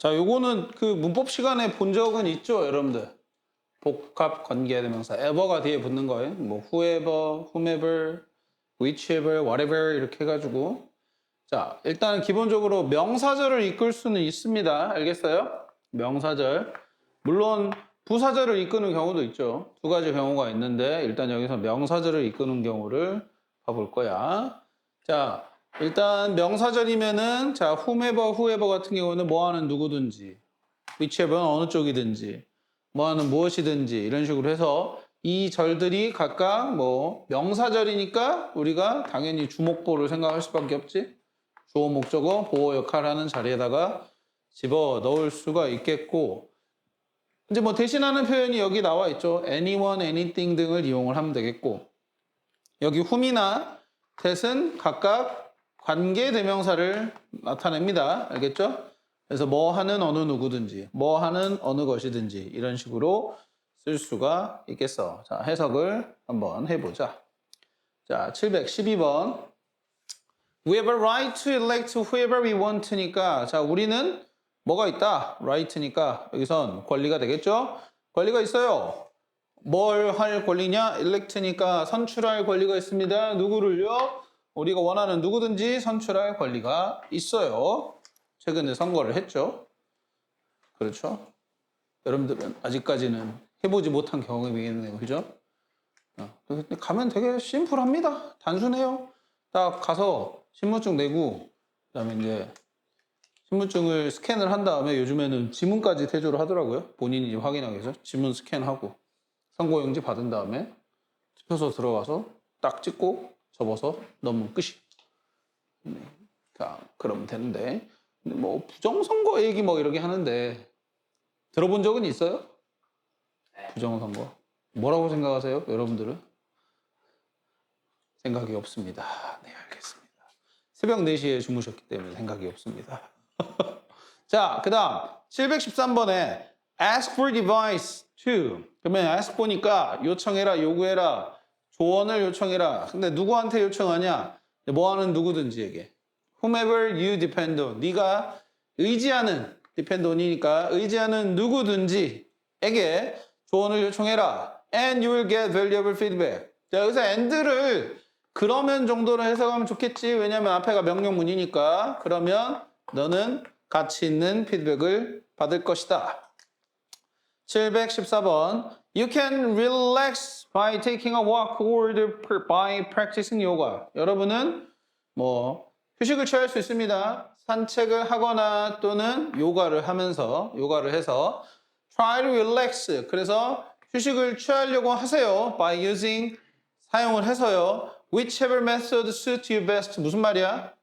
자, 요거는 그 문법 시간에 본 적은 있죠, 여러분들? 복합 관계대명사 ever가 뒤에 붙는 거예요. 뭐 whoever, whomever, whichever, whatever 이렇게 해가지고 자, 일단 기본적으로 명사절을 이끌 수는 있습니다. 알겠어요? 명사절. 물론 부사절을 이끄는 경우도 있죠. 두 가지 경우가 있는데 일단 여기서 명사절을 이끄는 경우를 봐볼 거야. 자, 일단 명사절이면은 자, whoever 같은 경우는 뭐하는 누구든지 whichever는 어느 쪽이든지 뭐하는 무엇이든지 이런 식으로 해서 이 절들이 각각 뭐 명사절이니까 우리가 당연히 주목보를 생각할 수밖에 없지. 주어 목적어 보호 역할하는 자리에다가 집어 넣을 수가 있겠고 이제 뭐 대신하는 표현이 여기 나와 있죠. anyone, anything 등을 이용을 하면 되겠고 여기 whom이나 that은 각각 관계 대명사를 나타냅니다. 알겠죠? 그래서 뭐 하는 어느 누구든지 뭐 하는 어느 것이든지 이런 식으로 쓸 수가 있겠어. 자, 해석을 한번 해보자. 자, 712번 We have a right to elect whoever we want니까 자 우리는 뭐가 있다? right니까 여기선 권리가 되겠죠? 권리가 있어요. 뭘 할 권리냐? elect니까 선출할 권리가 있습니다. 누구를요? 우리가 원하는 누구든지 선출할 권리가 있어요. 최근에 선거를 했죠. 그렇죠? 여러분들은 아직까지는 해보지 못한 경험이겠네요. 그죠? 근데 가면 되게 심플합니다. 단순해요. 딱 가서 신분증 내고 그다음에 이제 신분증을 스캔을 한 다음에 요즘에는 지문까지 대조를 하더라고요. 본인이 확인하기 위해서 지문 스캔하고 선고용지 받은 다음에 투표소 들어가서 딱 찍고 접어서 넣으면 끝이. 자, 그러면 되는데 근데 뭐 부정선거 얘기 뭐 이렇게 하는데 들어본 적은 있어요? 부정선거. 뭐라고 생각하세요? 여러분들은? 생각이 없습니다. 네, 알겠습니다. 새벽 4시에 주무셨기 때문에 생각이 없습니다. 자, 그 다음 713번에 ask for advice to 그러면 ask 보니까 요청해라, 요구해라, 조언을 요청해라. 근데 누구한테 요청하냐? 뭐하는 누구든지에게 whomever you depend on 네가 의지하는 depend on이니까 의지하는 누구든지에게 조언을 요청해라. And you will get valuable feedback. 자, 여기서 and를 그러면 정도로 해석하면 좋겠지. 왜냐면 앞에가 명령문이니까. 그러면 너는 가치 있는 피드백을 받을 것이다. 714번 You can relax by taking a walk or by practicing yoga. 여러분은 뭐 휴식을 취할 수 있습니다. 산책을 하거나 또는 요가를 하면서 요가를 해서 try to relax. 그래서 휴식을 취하려고 하세요. by using 사용을 해서요. Whichever method suits you best. 무슨 말이야?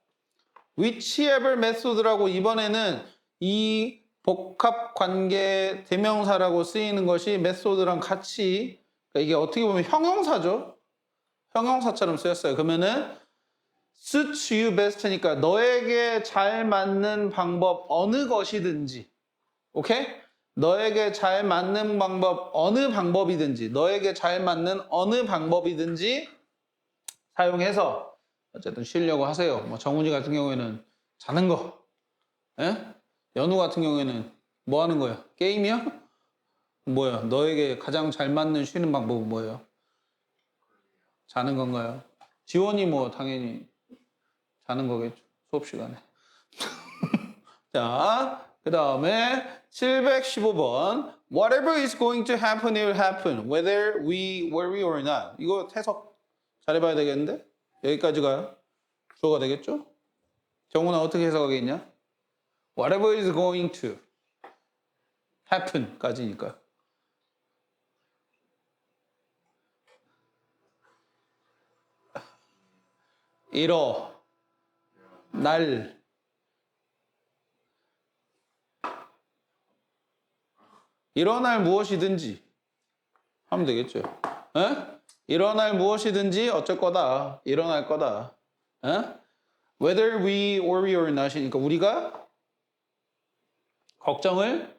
Whichever method라고 이번에는 이 복합 관계 대명사라고 쓰이는 것이 method랑 같이 그러니까 이게 어떻게 보면 형용사죠. 형용사처럼 쓰였어요. 그러면은 suits you best니까 너에게 잘 맞는 방법 어느 것이든지. 오케이? 너에게 잘 맞는 방법 어느 방법이든지 너에게 잘 맞는 어느 방법이든지 사용해서 어쨌든 쉬려고 하세요. 뭐 정훈이 같은 경우에는 자는 거, 예? 연우 같은 경우에는 뭐 하는 거야? 게임이야? 뭐야? 너에게 가장 잘 맞는 쉬는 방법은 뭐예요? 자는 건가요? 지원이 뭐 당연히 자는 거겠죠. 수업 시간에. 자, 그 다음에 715번 Whatever is going to happen will happen whether we worry or not. 이거 해석 잘해봐야 되겠는데? 여기까지가 주어가 되겠죠? 정훈아 어떻게 해석하겠냐? Whatever is going to happen 까지니까. 일어날 무엇이든지 하면 되겠죠. 에? 일어날 무엇이든지 어쩔 거다. 일어날 거다. 에? Whether we worry or not이니까 우리가 걱정을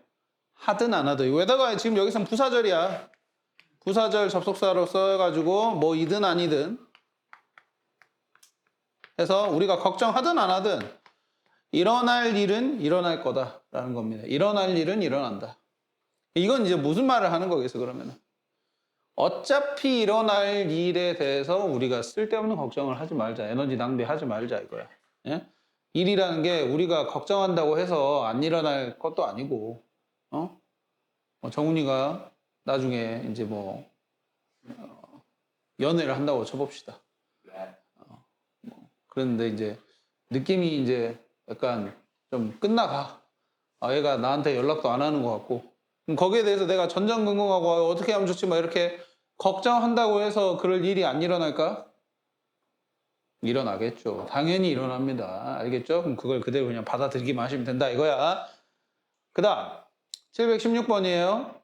하든 안 하든. whether가 지금 여기선 부사절이야. 부사절 접속사로 써가지고 뭐 이든 아니든 해서 우리가 걱정하든 안 하든 일어날 일은 일어날 거다라는 겁니다. 일어날 일은 일어난다. 이건 이제 무슨 말을 하는 거겠어, 그러면은. 어차피 일어날 일에 대해서 우리가 쓸데없는 걱정을 하지 말자. 에너지 낭비하지 말자, 이거야. 예? 일이라는 게 우리가 걱정한다고 해서 안 일어날 것도 아니고, 정훈이가 나중에 이제 연애를 한다고 쳐봅시다. 그런데 이제 느낌이 이제 약간 좀 끝나가. 얘가 나한테 연락도 안 하는 것 같고. 그럼 거기에 대해서 내가 전전긍긍하고 어떻게 하면 좋지? 막 이렇게 걱정한다고 해서 그럴 일이 안 일어날까? 일어나겠죠. 당연히 일어납니다. 알겠죠? 그럼 그걸 그대로 그냥 받아들이기만 하시면 된다 이거야. 그 다음 716번이에요.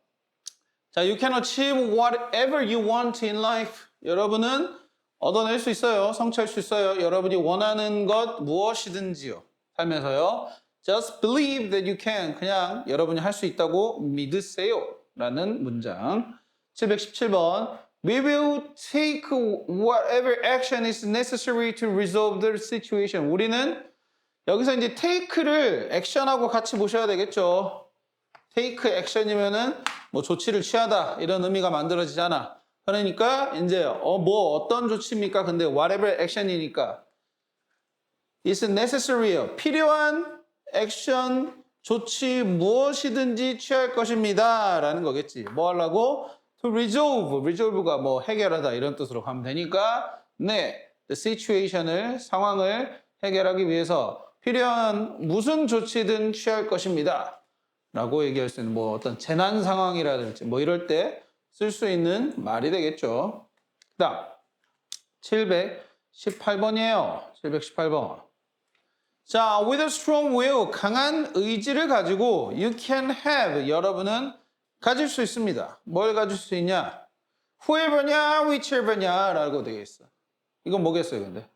자, you can achieve whatever you want in life. 여러분은 얻어낼 수 있어요. 성취할 수 있어요. 여러분이 원하는 것 무엇이든지요. 살면서요. Just believe that you can. 그냥 여러분이 할 수 있다고 믿으세요. 라는 문장. 717번. We will take whatever action is necessary to resolve the situation. 우리는 여기서 이제 take를 action하고 같이 보셔야 되겠죠. take action이면은 조치를 취하다 이런 의미가 만들어지잖아. 그러니까 이제 어떤 조치입니까? 근데 whatever action이니까 is necessary요. 필요한 액션, 조치 무엇이든지 취할 것입니다. 라는 거겠지. 뭐 하려고? To resolve. resolve가 해결하다 이런 뜻으로 가면 되니까 네, the situation을 상황을 해결하기 위해서 필요한 무슨 조치든 취할 것입니다. 라고 얘기할 수 있는 어떤 재난 상황이라든지 이럴 때 쓸 수 있는 말이 되겠죠. 그 다음 718번이에요. 718번. 자, with a strong will, 강한 의지를 가지고 you can have, 여러분은 가질 수 있습니다. 뭘 가질 수 있냐? whoever냐, whichever냐 라고 되겠어. 이건 뭐겠어요, 근데?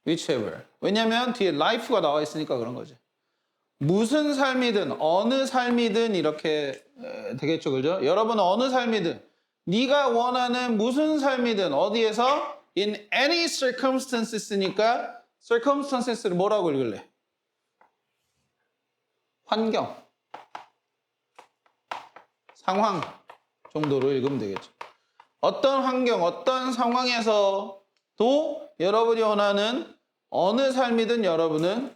whichever. 왜냐면 뒤에 life가 나와 있으니까 그런 거지. 무슨 삶이든 어느 삶이든 이렇게 되겠죠, 그죠? 여러분 어느 삶이든 네가 원하는 무슨 삶이든 어디에서 in any circumstances니까 circumstances를 뭐라고 읽을래? 환경, 상황 정도로 읽으면 되겠죠. 어떤 환경, 어떤 상황에서도 여러분이 원하는 어느 삶이든 여러분은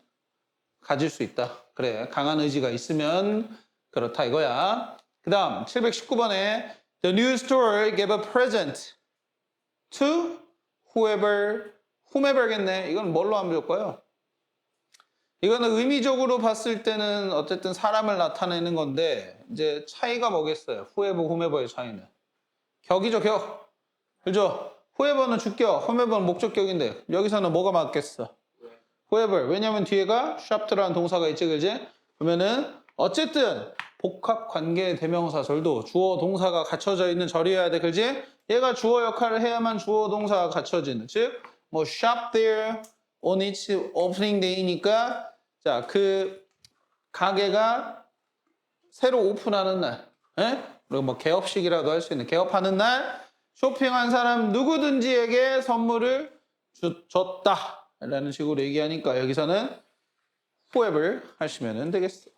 가질 수 있다. 그래, 강한 의지가 있으면 그렇다 이거야. 그 다음 719번에 The new store gave a present to whomever겠네. 이건 뭘로 하면 좋을까요? 이거는 의미적으로 봤을 때는 어쨌든 사람을 나타내는 건데 이제 차이가 뭐겠어요? whoever의 차이는 격이죠, 격. 그죠? whoever는 주격, whomever는 목적격인데 여기서는 뭐가 맞겠어? whoever. 왜냐면 뒤에가 shaped라는 동사가 있지, 그지? 그러면은 어쨌든 복합 관계 대명사절도 주어 동사가 갖춰져 있는 절이어야 돼, 그지? 얘가 주어 역할을 해야만 주어 동사가 갖춰지는. 즉, shop there on its opening day니까 자, 그 가게가 새로 오픈하는 날, 그리고 개업식이라도 할 수 있는 개업하는 날 쇼핑한 사람 누구든지에게 선물을 줬다. 라는 식으로 얘기하니까 여기서는 whoever 하시면 되겠어.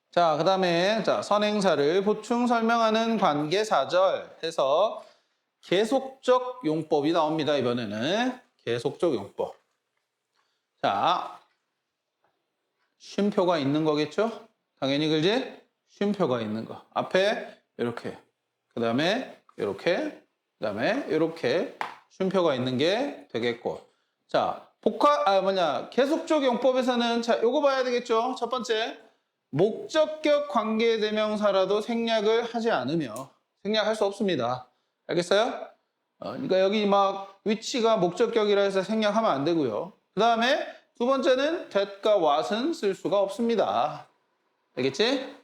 자, 그 다음에 선행사를 보충 설명하는 관계사절 해서 계속적 용법이 나옵니다. 이번에는 계속적 용법. 자, 쉼표가 있는 거겠죠? 당연히 그지? 쉼표가 있는 거. 앞에 이렇게, 그 다음에 이렇게, 그 다음에 이렇게 쉼표가 있는 게 되겠고. 자, 계속적 용법에서는 요거 봐야 되겠죠? 첫 번째, 목적격 관계대명사라도 생략을 하지 않으며 생략할 수 없습니다. 알겠어요? 그러니까 여기 위치가 목적격이라 해서 생략하면 안 되고요. 그 다음에 두 번째는 that과 what은 쓸 수가 없습니다. 알겠지?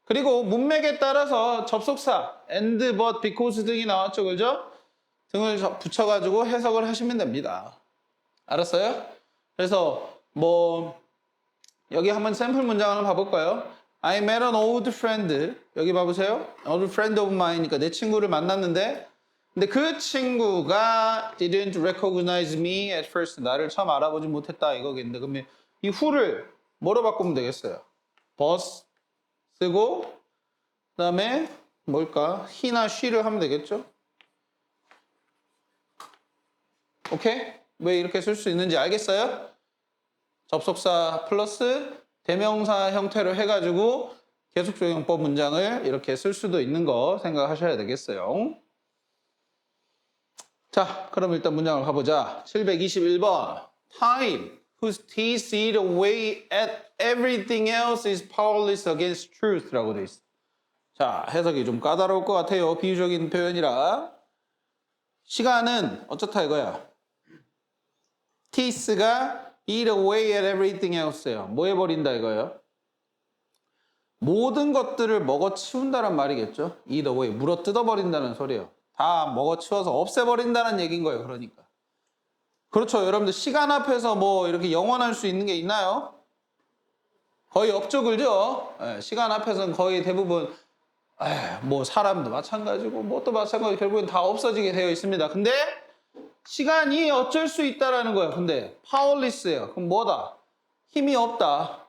그리고 문맥에 따라서 접속사 and, but, because 등이 나왔죠, 그죠? 등을 붙여가지고 해석을 하시면 됩니다. 알았어요? 그래서 여기 한번 샘플 문장 한번 봐볼까요? I met an old friend. 여기 봐보세요. old friend of mine이니까 내 친구를 만났는데 근데 그 친구가 didn't recognize me at first. 나를 처음 알아보지 못했다 이거겠는데 그러면 이 who를 뭐로 바꾸면 되겠어요? was 쓰고 그다음에 뭘까? he나 she를 하면 되겠죠? 오케이? 왜 이렇게 쓸 수 있는지 알겠어요? 접속사 플러스 대명사 형태로 해가지고 계속적용법 문장을 이렇게 쓸 수도 있는 거 생각하셔야 되겠어요. 자, 그럼 일단 문장을 가보자. 721번. Time, whose teeth eat away at everything else is powerless against truth 라고 돼 있어. 자, 해석이 좀 까다로울 것 같아요. 비유적인 표현이라. 시간은 어쩌다 이거야. teeth가 eat away at everything else예요. 뭐 해버린다 이거예요? 모든 것들을 먹어치운다는 말이겠죠. eat away, 물어 뜯어버린다는 소리예요. 다 먹어치워서 없애버린다는 얘기인 거예요. 그러니까. 그렇죠. 여러분들 시간 앞에서 뭐 이렇게 영원할 수 있는 게 있나요? 거의 없죠. 그죠? 시간 앞에서는 거의 대부분 뭐 사람도 마찬가지고 뭣도 마찬가지고 결국엔 다 없어지게 되어 있습니다. 근데 시간이 어쩔 수 있다라는 거예요. 근데 파워리스예요. 그럼 뭐다? 힘이 없다.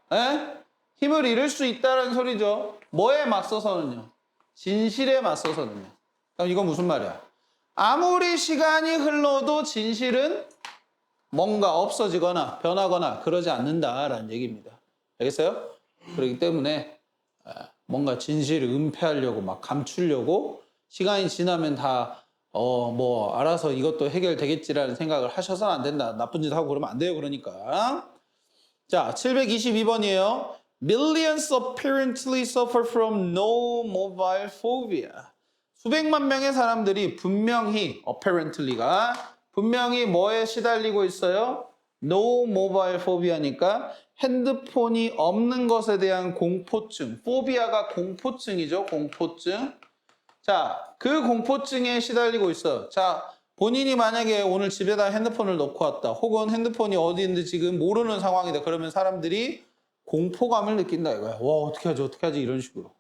힘을 잃을 수 있다는 소리죠. 뭐에 맞서서는요? 진실에 맞서서는요. 그럼 이건 무슨 말이야? 아무리 시간이 흘러도 진실은 뭔가 없어지거나 변하거나 그러지 않는다라는 얘기입니다. 알겠어요? 그렇기 때문에 뭔가 진실을 은폐하려고 막 감추려고 시간이 지나면 다 뭐 알아서 이것도 해결되겠지라는 생각을 하셔서는 안 된다. 나쁜 짓 하고 그러면 안 돼요. 그러니까. 자, 722번이에요. Millions apparently suffer from no mobile phobia. 수백만 명의 사람들이 분명히 apparently가 분명히 뭐에 시달리고 있어요? No mobile phobia니까 핸드폰이 없는 것에 대한 공포증. phobia가 공포증이죠. 공포증. 자, 그 공포증에 시달리고 있어요. 자, 본인이 만약에 오늘 집에다 핸드폰을 놓고 왔다. 혹은 핸드폰이 어디 있는지 지금 모르는 상황이다. 그러면 사람들이 공포감을 느낀다 이거야. 와, 어떻게 하지? 어떻게 하지? 이런 식으로.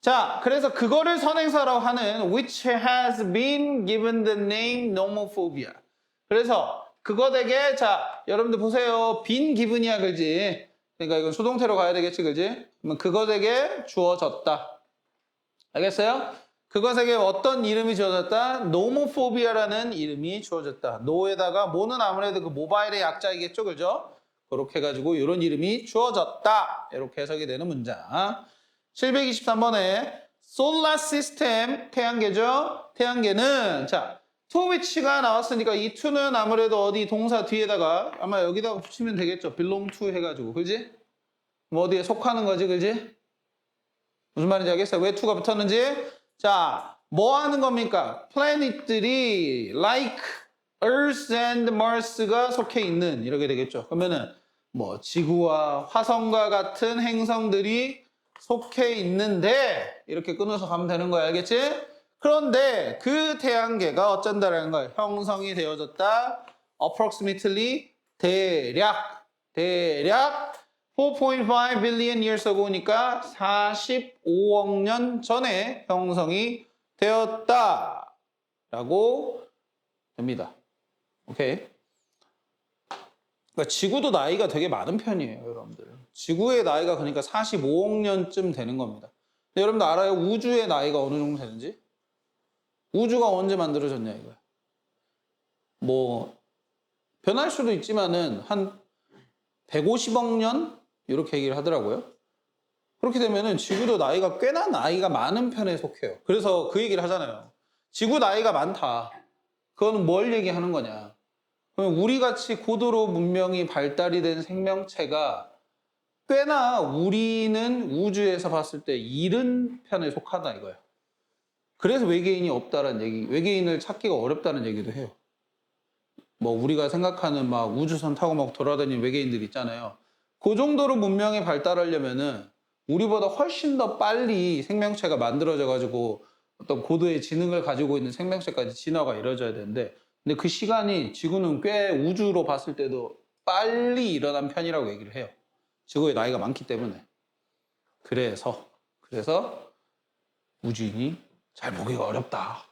자, 그래서 그거를 선행사라고 하는 which has been given the name nomophobia. 그래서 그거 되게 자, 여러분들 보세요. 빈 기분이야, 그지? 그러니까 이건 수동태로 가야 되겠지, 그지? 그러면 그거 되게 주어졌다. 알겠어요? 그것에게 어떤 이름이 주어졌다? 노모포비아라는 이름이 주어졌다. 노에다가 모는 아무래도 그 모바일의 약자이겠죠, 그죠? 그렇게 해가지고 이런 이름이 주어졌다. 이렇게 해석이 되는 문장. 723번에 솔라 시스템 태양계죠? 태양계는 자 to which가 나왔으니까 이 to는 아무래도 어디 동사 뒤에다가 아마 여기다가 붙이면 되겠죠. belong to 해가지고 그지? 뭐 어디에 속하는 거지, 그지? 무슨 말인지 알겠어요? 왜 to가 붙었는지? 자, 뭐 하는 겁니까? 플래닛들이 like Earth and Mars가 속해 있는 이렇게 되겠죠. 그러면은 뭐 지구와 화성과 같은 행성들이 속해 있는데 이렇게 끊어서 가면 되는 거야. 알겠지? 그런데 그 태양계가 어쩐다라는 거야. 형성이 되어졌다. approximately 대략 4.5 billion years ago니까 45억 년 전에 형성이 되었다 라고 됩니다. 오케이. 그러니까 지구도 나이가 되게 많은 편이에요, 여러분들. 지구의 나이가 그러니까 45억 년쯤 되는 겁니다. 근데 여러분들 알아요? 우주의 나이가 어느 정도 되는지? 우주가 언제 만들어졌냐 이거야. 뭐 변할 수도 있지만은 한 150억 년 이렇게 얘기를 하더라고요. 그렇게 되면은 지구도 나이가 꽤나 나이가 많은 편에 속해요. 그래서 그 얘기를 하잖아요. 지구 나이가 많다. 그건 뭘 얘기하는 거냐? 그럼 우리같이 고도로 문명이 발달이 된 생명체가 꽤나 우리는 우주에서 봤을 때 이른 편에 속하다 이거예요. 그래서 외계인이 없다는 얘기, 외계인을 찾기가 어렵다는 얘기도 해요. 뭐 우리가 생각하는 막 우주선 타고 막 돌아다니는 외계인들 있잖아요. 그 정도로 문명이 발달하려면은 우리보다 훨씬 더 빨리 생명체가 만들어져 가지고 어떤 고도의 지능을 가지고 있는 생명체까지 진화가 이루어져야 되는데 근데 그 시간이 지구는 꽤 우주로 봤을 때도 빨리 일어난 편이라고 얘기를 해요. 지구의 나이가 많기 때문에. 그래서 우주인이 잘 보기가 어렵다.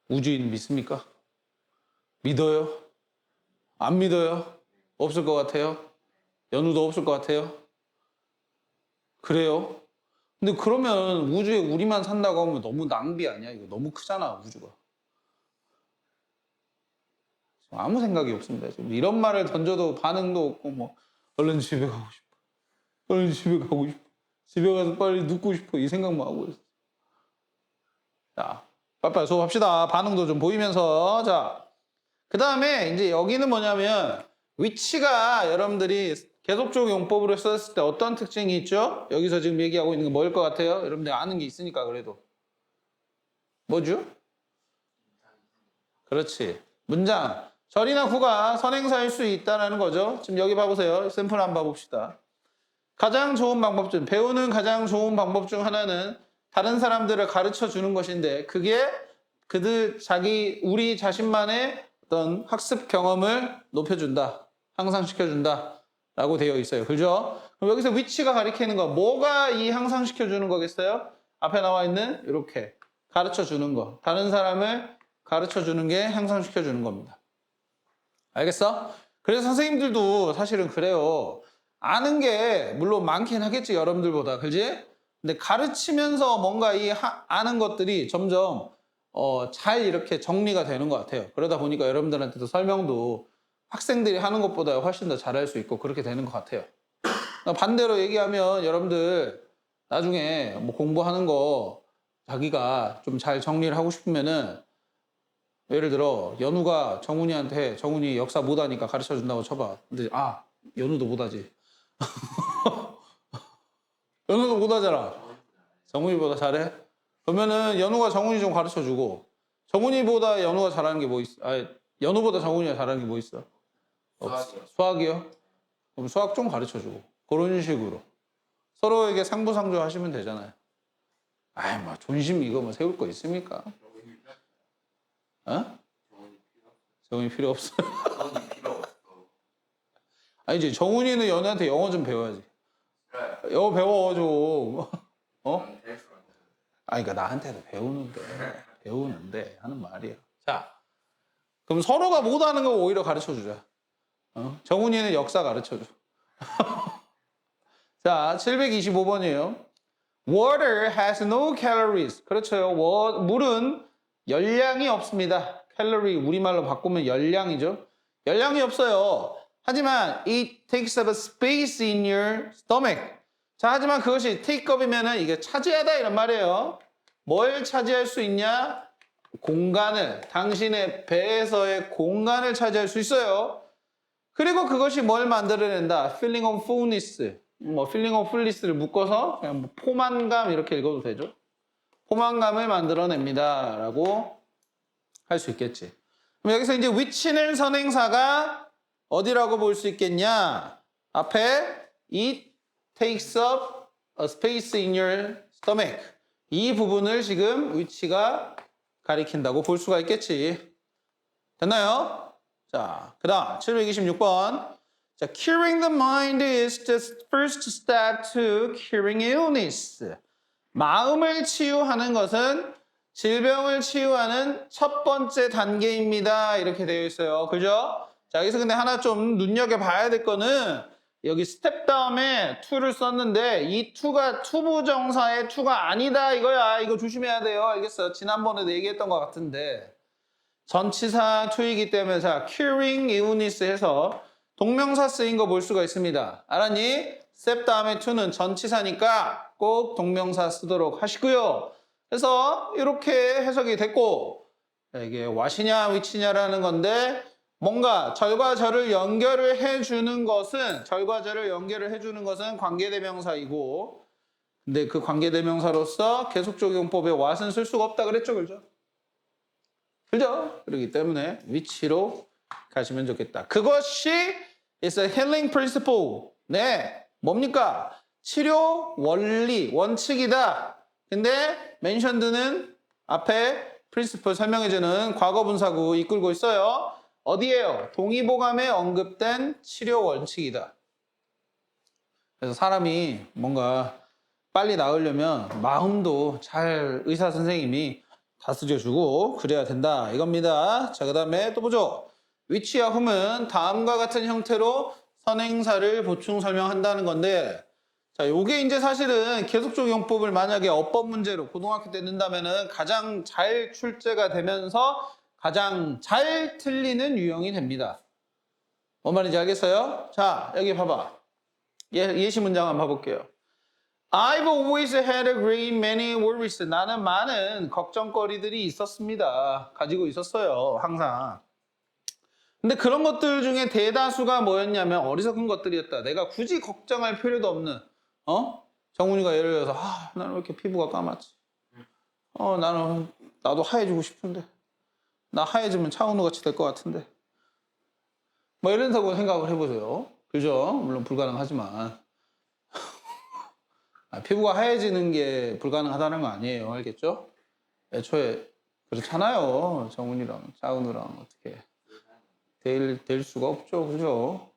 우주인 믿습니까? 믿어요? 안 믿어요? 없을 것 같아요? 연우도 없을 것 같아요? 그래요? 근데 그러면 우주에 우리만 산다고 하면 너무 낭비 아니야? 이거 너무 크잖아, 우주가. 아무 생각이 없습니다. 지금 이런 말을 던져도 반응도 없고, 뭐, 얼른 집에 가고 싶어. 얼른 집에 가고 싶어. 집에 가서 빨리 눕고 싶어. 이 생각만 하고 있어. 자, 빨리빨리 수업합시다. 반응도 좀 보이면서. 자, 그 다음에 이제 여기는 뭐냐면, 위치가 여러분들이 계속적 용법으로 썼을 때 어떤 특징이 있죠? 여기서 지금 얘기하고 있는 게 뭐일 것 같아요? 여러분들 아는 게 있으니까 그래도. 뭐죠? 그렇지. 문장. 절이나 구가 선행사일 수 있다는 거죠. 지금 여기 봐보세요. 샘플 한번 봐봅시다. 가장 좋은 방법 중, 배우는 가장 좋은 방법 중 하나는 다른 사람들을 가르쳐 주는 것인데, 그게 우리 자신만의 어떤 학습 경험을 높여준다. 향상시켜준다. 라고 되어 있어요. 그죠? 그럼 여기서 위치가 가리키는 거, 뭐가 이 향상시켜주는 거겠어요? 앞에 나와 있는 이렇게 가르쳐 주는 거. 다른 사람을 가르쳐 주는 게 향상시켜 주는 겁니다. 알겠어? 그래서 선생님들도 사실은 그래요. 아는 게 물론 많긴 하겠지, 여러분들보다. 그지? 근데 가르치면서 뭔가 아는 것들이 점점 잘 이렇게 정리가 되는 것 같아요. 그러다 보니까 여러분들한테도 설명도 학생들이 하는 것보다 훨씬 더 잘할 수 있고 그렇게 되는 것 같아요. 반대로 얘기하면 여러분들 나중에 뭐 공부하는 거 자기가 좀 잘 정리를 하고 싶으면은 예를 들어 연우가 정훈이한테 정훈이 역사 못하니까 가르쳐준다고 쳐봐. 근데 연우도 못하지. 연우도 못하잖아. 정훈이보다 잘해? 그러면은 연우가 정훈이 좀 가르쳐주고 정훈이보다 연우가 잘하는 게 뭐 있어? 연우보다 정훈이가 잘하는 게 뭐 있어? 없어. 수학이요? 그럼 수학 좀 가르쳐주고 그런 식으로 서로에게 상부상조 하시면 되잖아요. 뭐 존심 이거 뭐 세울 거 있습니까? 어? 정훈이 필요 없어. 아니지, 정훈이는 연우한테 영어 좀 배워야지. 영어 배워 좀. 어? 그러니까 나한테도 배우는데 하는 말이야. 자, 그럼 서로가 못하는 거 오히려 가르쳐주자. 정훈이는 역사 가르쳐줘. 자, 725번이에요. Water has no calories. 그렇죠. 물은 열량이 없습니다. 캘로리 우리말로 바꾸면 열량이죠. 열량이 없어요. 하지만 it takes up a space in your stomach. 자, 하지만 그것이 take up이면은 이게 차지하다 이런 말이에요. 뭘 차지할 수 있냐? 공간을, 당신의 배에서의 공간을 차지할 수 있어요. 그리고 그것이 뭘 만들어낸다? feeling of fullness. feeling of fullness를 묶어서 그냥 포만감 이렇게 읽어도 되죠. 포만감을 만들어냅니다. 라고 할 수 있겠지. 그럼 여기서 이제 which는 선행사가 어디라고 볼 수 있겠냐? 앞에 it takes up a space in your stomach. 이 부분을 지금 which가 가리킨다고 볼 수가 있겠지. 됐나요? 자, 그 다음 726번. 자, curing the mind is the first step to curing illness. 마음을 치유하는 것은 질병을 치유하는 첫 번째 단계입니다. 이렇게 되어 있어요. 그죠? 자, 여기서 근데 하나 좀 눈여겨봐야 될 거는 여기 스텝 다음에 to를 썼는데 이 to가 투부정사의 to가 아니다 이거야. 이거 조심해야 돼요. 알겠어요? 지난번에도 얘기했던 것 같은데 전치사 to이기 때문에 자, curing illness 해서 동명사 쓰인 거 볼 수가 있습니다. 알았니? 스텝 다음에 to는 전치사니까 꼭 동명사 쓰도록 하시고요. 그래서 이렇게 해석이 됐고 이게 what이냐 which냐라는 건데 뭔가 절과 절을 연결을 해주는 것은 관계대명사이고 근데 그 관계대명사로서 계속적용법에 what은 쓸 수가 없다 그랬죠. 그죠? 그렇기 때문에 which로 가시면 좋겠다. 그것이 is a healing principle. 네, 뭡니까? 치료 원리, 원칙이다. 근데 mentioned는 앞에 principle 설명해주는 과거분사구 이끌고 있어요. 어디에요? 동의보감에 언급된 치료 원칙이다. 그래서 사람이 뭔가 빨리 나으려면 마음도 잘 의사 선생님이 다스려주고 그래야 된다 이겁니다. 자, 그 다음에 또 보죠. which와 whom은 다음과 같은 형태로 선행사를 보충 설명한다는 건데, 자, 요게 이제 사실은 계속적 용법을 만약에 어법 문제로 고등학교 때 낸다면은 가장 잘 출제가 되면서 가장 잘 틀리는 유형이 됩니다. 뭔 말인지 알겠어요? 자, 여기 봐봐. 예시 문장 한번 봐볼게요. I've always had a great many worries. 나는 많은 걱정거리들이 있었습니다. 가지고 있었어요. 항상. 근데 그런 것들 중에 대다수가 뭐였냐면 어리석은 것들이었다. 내가 굳이 걱정할 필요도 없는, 정훈이가 예를 들어서, 나는 왜 이렇게 피부가 까맣지? 나도 하얘지고 싶은데. 나 하얘지면 차은우 같이 될 것 같은데. 뭐 이런다고 생각을 해보세요. 그죠? 물론 불가능하지만. 피부가 하얘지는 게 불가능하다는 거 아니에요. 알겠죠? 애초에 그렇잖아요. 정훈이랑 차은우랑 어떻게 될 수가 없죠. 그죠?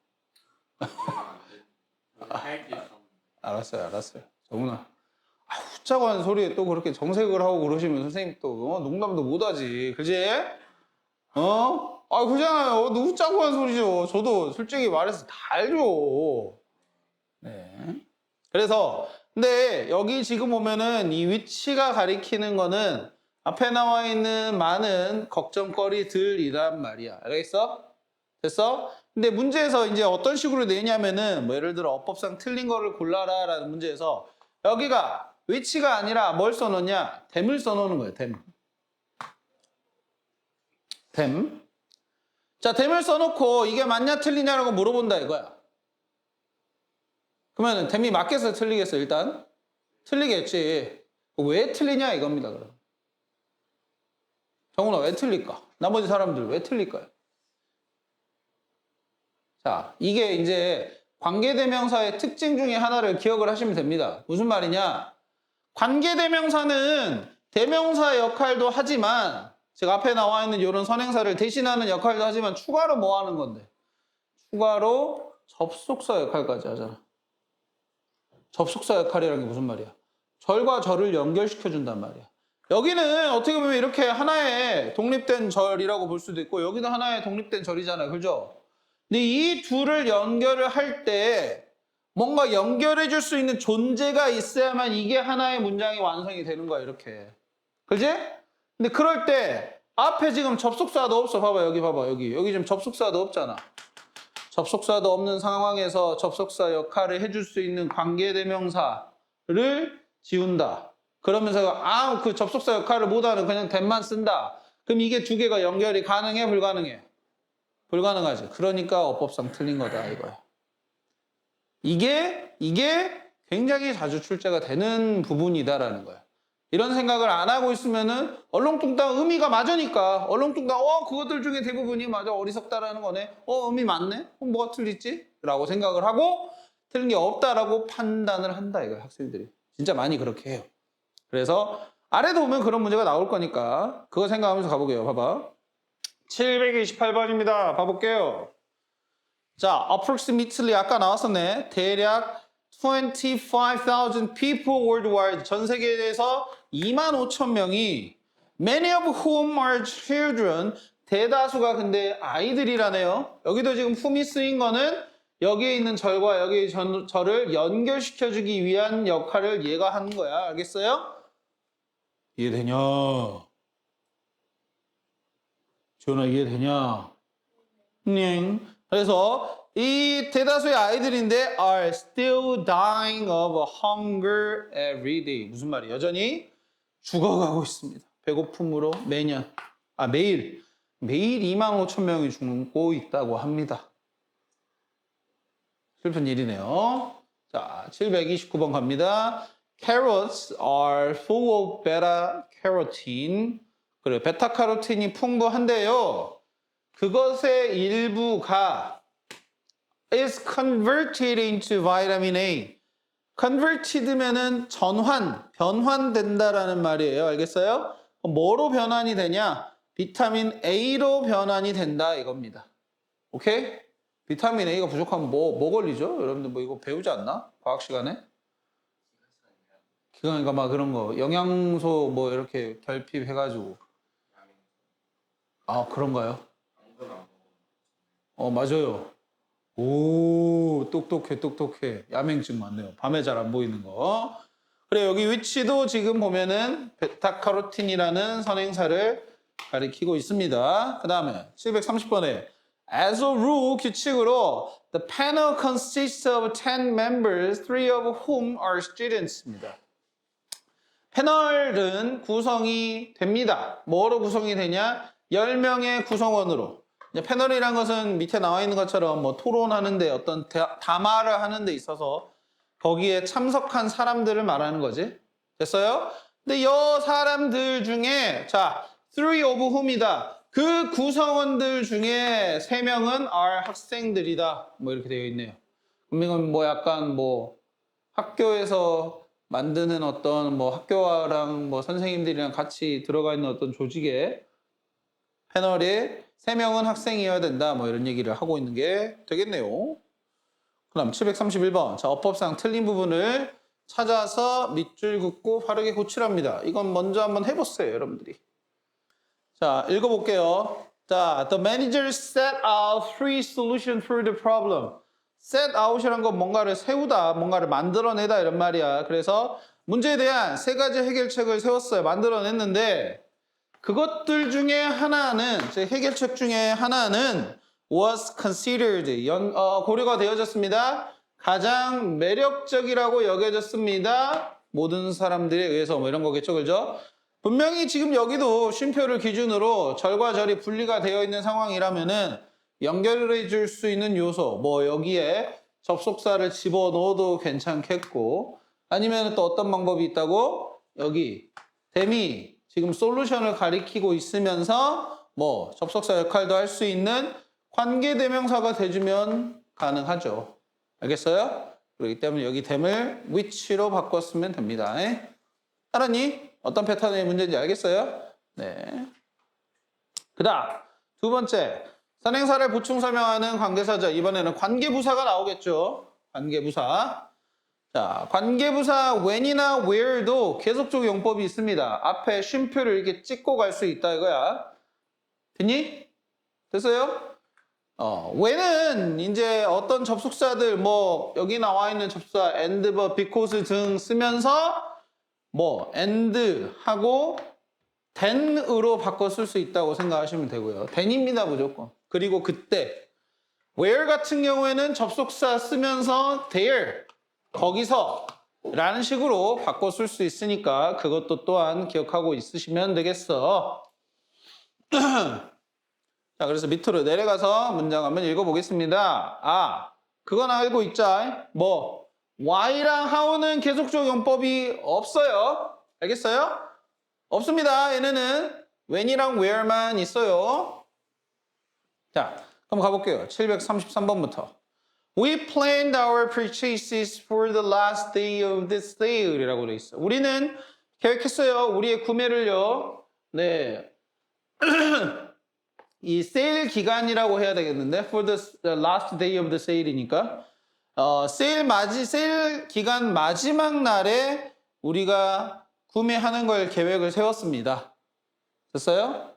알았어요. 정훈아. 웃자고 하는 소리에 또 그렇게 정색을 하고 그러시면 선생님 또 농담도 못하지. 그지? 그잖아요. 너 웃자고 하는 소리죠. 저도 솔직히 말해서 다 알죠. 네. 그래서 근데 여기 지금 보면은 이 위치가 가리키는 거는 앞에 나와 있는 많은 걱정거리들이란 말이야. 알겠어? 됐어? 근데 문제에서 이제 어떤 식으로 내냐면은 뭐 예를 들어 어법상 틀린 거를 골라라 라는 문제에서 여기가 위치가 아니라 뭘 써놓냐? 댐을 써놓는 거예요. 댐. 자, 댐을 써놓고 이게 맞냐 틀리냐라고 물어본다 이거야. 그러면 댐이 맞겠어요? 틀리겠어요? 일단 틀리겠지. 왜 틀리냐 이겁니다. 그럼 정훈아 왜 틀릴까? 나머지 사람들 왜 틀릴까요? 자, 이게 이제 관계대명사의 특징 중에 하나를 기억을 하시면 됩니다. 무슨 말이냐? 관계대명사는 대명사 역할도 하지만 제가 앞에 나와 있는 이런 선행사를 대신하는 역할도 하지만 추가로 뭐 하는 건데? 추가로 접속사 역할까지 하잖아. 접속사 역할이라는 게 무슨 말이야? 절과 절을 연결시켜준단 말이야. 여기는 어떻게 보면 이렇게 하나의 독립된 절이라고 볼 수도 있고 여기도 하나의 독립된 절이잖아요. 그죠? 근데 이 둘을 연결을 할 때 뭔가 연결해 줄 수 있는 존재가 있어야만 이게 하나의 문장이 완성이 되는 거야. 이렇게. 그지? 근데 그럴 때 앞에 지금 접속사도 없어. 봐봐. 여기 봐봐. 여기 지금 접속사도 없잖아. 접속사도 없는 상황에서 접속사 역할을 해줄 수 있는 관계대명사를 지운다. 그러면서 그 접속사 역할을 못하는 그냥 댐만 쓴다. 그럼 이게 두 개가 연결이 가능해? 불가능해? 불가능하지. 그러니까 어법상 틀린 거다 이거야. 이게 굉장히 자주 출제가 되는 부분이다라는 거야. 이런 생각을 안 하고 있으면은 얼렁뚱땅 의미가 맞으니까 얼렁뚱땅 그것들 중에 대부분이 맞아 어리석다라는 거네. 의미 맞네. 그럼 뭐가 틀리지? 라고 생각을 하고 틀린 게 없다라고 판단을 한다 이거야 학생들이. 진짜 많이 그렇게 해요. 그래서 아래도 보면 그런 문제가 나올 거니까 그거 생각하면서 가보게요. 봐봐. 728번입니다. 봐볼게요. 자, approximately 아까 나왔었네. 대략 25,000 people worldwide. 전 세계에서 25,000명이 many of whom are children. 대다수가 근데 아이들이라네요. 여기도 지금 whom이 쓰인 거는 여기에 있는 절과 여기의 절을 연결시켜주기 위한 역할을 얘가 하는 거야. 알겠어요? 이해되냐? 지원아 이해되냐? 네. 그래서 이 대다수의 아이들인데 are still dying of hunger every day. 무슨 말이에요? 여전히 죽어가고 있습니다. 배고픔으로 매일 25,000명이 죽고 있다고 합니다. 슬픈 일이네요. 자, 729번 갑니다. Carrots are full of beta carotene. 그래, 베타카로틴이 풍부한데요. 그것의 일부가 is converted into vitamin A. converted면은 변환된다라는 말이에요. 알겠어요? 뭐로 변환이 되냐? 비타민 A로 변환이 된다 이겁니다. 오케이? 비타민 A가 부족하면 뭐 걸리죠? 여러분들 뭐 이거 배우지 않나? 과학 시간에? 그러니까 막 그런 거 영양소 뭐 이렇게 결핍해가지고 아 그런가요? 맞아요. 오 똑똑해 똑똑해 야맹증 많네요. 밤에 잘 안 보이는 거. 그래 여기 위치도 지금 보면은 베타카로틴이라는 선행사를 가리키고 있습니다. 그 다음에 730번에 As a rule 규칙으로 The panel consists of 10 members, 3 of whom are students입니다. 패널은 구성이 됩니다. 뭐로 구성이 되냐? 10명의 구성원으로. 패널이란 것은 밑에 나와 있는 것처럼 뭐 토론하는데 어떤 담화를 하는 데 있어서 거기에 참석한 사람들을 말하는 거지. 됐어요? 근데 이 사람들 중에 자, 3 of whom이다. 그 구성원들 중에 3명은 are 학생들이다. 뭐 이렇게 되어 있네요. 그러면 뭐 약간 뭐 학교에서 만드는 어떤 뭐 학교랑 뭐 선생님들이랑 같이 들어가 있는 어떤 조직에 패널에 3명은 학생이어야 된다. 뭐 이런 얘기를 하고 있는 게 되겠네요. 그럼 731번. 자, 어법상 틀린 부분을 찾아서 밑줄 긋고 바르게 고치랍니다. 이건 먼저 한번 해보세요, 여러분들이. 자, 읽어볼게요. 자, the manager set out 3 solutions for the problem. set out이란 건 뭔가를 세우다, 뭔가를 만들어내다 이런 말이야. 그래서 문제에 대한 3가지 해결책을 세웠어요. 만들어냈는데 그것들 중에 하나는, 해결책 중에 하나는 was considered, 고려가 되어졌습니다. 가장 매력적이라고 여겨졌습니다. 모든 사람들에 의해서 뭐 이런 거겠죠, 그죠? 분명히 지금 여기도 쉼표를 기준으로 절과 절이 분리가 되어 있는 상황이라면은 연결해 줄 수 있는 요소, 뭐 여기에 접속사를 집어넣어도 괜찮겠고, 아니면 또 어떤 방법이 있다고? 여기 댐이 지금 솔루션을 가리키고 있으면서 뭐 접속사 역할도 할 수 있는 관계대명사가 돼주면 가능하죠. 알겠어요? 그렇기 때문에 여기 댐을 which로 바꿨으면 됩니다. 알았니? 어떤 패턴의 문제인지 알겠어요? 네. 그 다음 두 번째 선행사를 보충 설명하는 관계사죠. 이번에는 관계부사가 나오겠죠. 관계부사. 자, 관계부사 when이나 where도 계속적 용법이 있습니다. 앞에 쉼표를 이렇게 찍고 갈 수 있다 이거야. 됐니? 됐어요? when은 이제 어떤 접속사들 뭐 여기 나와 있는 접속사 and, but, because 등 쓰면서 뭐 and 하고 then으로 바꿔 쓸 수 있다고 생각하시면 되고요. then입니다 무조건. 그리고 그때 where 같은 경우에는 접속사 쓰면서 there 거기서 라는 식으로 바꿔 쓸 수 있으니까 그것도 또한 기억하고 있으시면 되겠어. 자, 그래서 밑으로 내려가서 문장 한번 읽어보겠습니다. 아, 그건 알고 있자. 뭐 why랑 how는 계속적 용법이 없어요. 알겠어요? 없습니다. 얘네는 when이랑 where만 있어요. 자, 그럼 가볼게요. 733번부터. We planned our purchases for the last day of the sale 이라고 되어 있어. 우리는 계획했어요. 우리의 구매를요. 네. 이 세일 기간이라고 해야 되겠는데 for the last day of the sale이니까 세일 기간 마지막 날에 우리가 구매하는 걸 계획을 세웠습니다. 됐어요?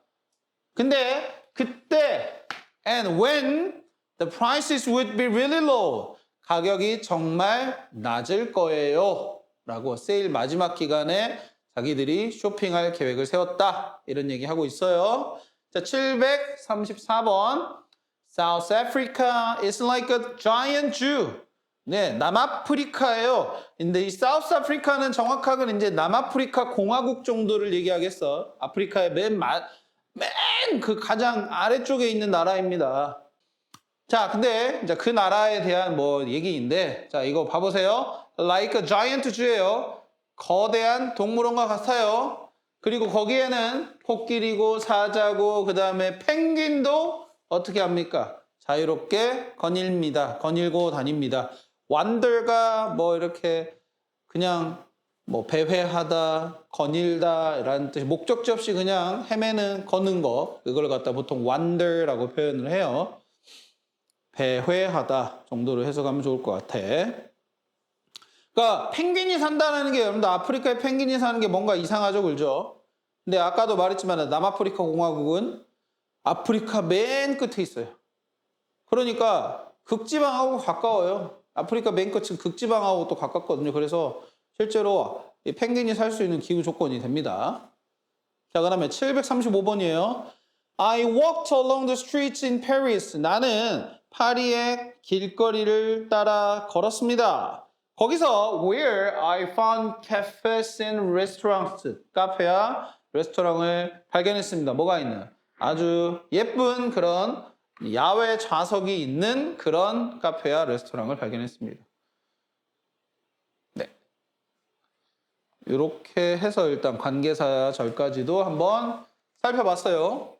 근데 그때 and when the prices would be really low 가격이 정말 낮을 거예요 라고 세일 마지막 기간에 자기들이 쇼핑할 계획을 세웠다 이런 얘기 하고 있어요. 자, 734번 South Africa is like a giant Jew. 네, 남아프리카예요. 근데 이 사우스 아프리카는 정확하게는 이제 남아프리카 공화국 정도를 얘기하겠어. 아프리카의 맨 그 가장 아래쪽에 있는 나라입니다. 자, 근데 이제 그 나라에 대한 뭐 얘기인데, 자, 이거 봐보세요. Like a giant Jew예요. 거대한 동물원과 같아요. 그리고 거기에는 코끼리고 사자고 그 다음에 펭귄도 어떻게 합니까? 자유롭게 거닐고 다닙니다. wander가 뭐 이렇게 그냥 뭐 배회하다, 거닐다 라는 뜻이 목적지 없이 그냥 헤매는 거는 거 그걸 갖다 보통 wander라고 표현을 해요. 배회하다 정도로 해석하면 좋을 것 같아. 그러니까 펭귄이 산다는 게 여러분들 아프리카에 펭귄이 사는 게 뭔가 이상하죠, 그죠? 근데 아까도 말했지만 남아프리카 공화국은 아프리카 맨 끝에 있어요. 그러니까 극지방하고 가까워요. 아프리카 맨 끝은 극지방하고 또 가깝거든요. 그래서 실제로 이 펭귄이 살 수 있는 기후 조건이 됩니다. 자, 그다음에 735번이에요. I walked along the streets in Paris. 나는 파리의 길거리를 따라 걸었습니다. 거기서 where I found cafes and restaurants. 카페와 레스토랑을 발견했습니다. 뭐가 있는? 아주 예쁜 그런 야외 좌석이 있는 그런 카페와 레스토랑을 발견했습니다. 네. 이렇게 해서 일단 관계사 절까지도 한번 살펴봤어요.